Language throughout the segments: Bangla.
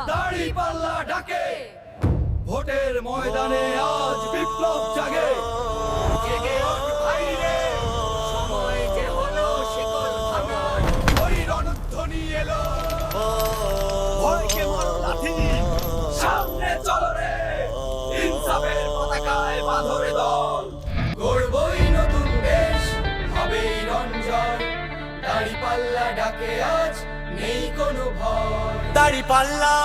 দাঁড়িপাল্লা ডাকে, ভোটের ময়দানে আজ বিপ্লব জাগে। জেগে ওঠ ভাইরে, সময় যে হলো শিকল ভাঙার, ওই রণধ্বনি এলো। ভয়কে মারো লাথি, সামনে চলো রে, ইনসাফের পতাকায় বাঁধরে দল। গড়বই নতুন দেশ, হবেই রঞ্জয়, দাঁড়িপাল্লা ডাকে আজ নেই কোনো ভয়। দাঁড়িপাল্লা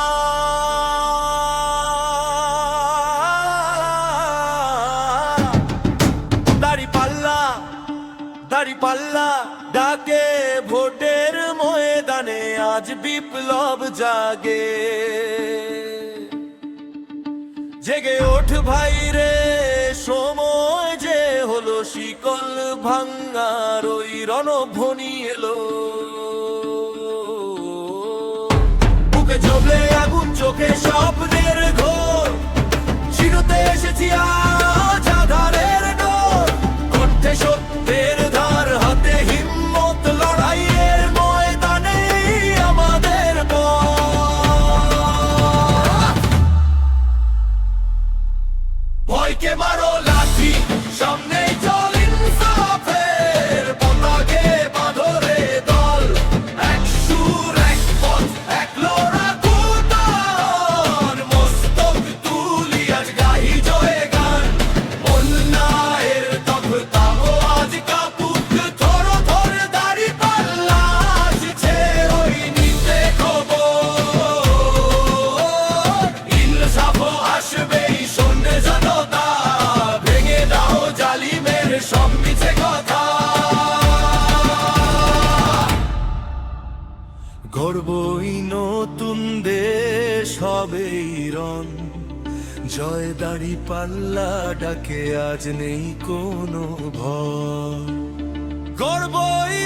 দাঁড়িপাল্লা দাঁড়িপাল্লা ডাকে, ভোটের ময়দানে আজ বিপ্লব জাগে। জেগে ওঠ ভাই রে, সময় যে হলো শিকল ভাঙার, ওই রণধ্বনি এলো। বুকে জ্বলে আগুন, চোখে স্বপ্নের ঘোর, চিরতে এসেছি আজ আধারের ডোর। কণ্ঠে সত্যের ধার, হাতে হিম্মত, লড়াইয়ের ময়দানে আমাদের পথ। ভয়কে মারো লাঠি, সামনেই চল ইনসাফের পতাকে বাঁধরে দল। এক সুর, এক পথ, এক লড়া কুতন, মস্তক তুলি আজ গাহি জয়ে গান। অন্যায়ের তখতাও আজ কাপুক, থর থর দাঁড়িপাল্লা আসছে ওই নিতে খবর। ইনসাফ আসবেই, শোনে জনতা, ভেঙে দাও জালিমের সব মিছে কথা। গড়বই নতুন দেশ, হবেই রণ জয়, দাঁড়িপাল্লা ডাকে আজ নেই কোনো ভয়। গড়বই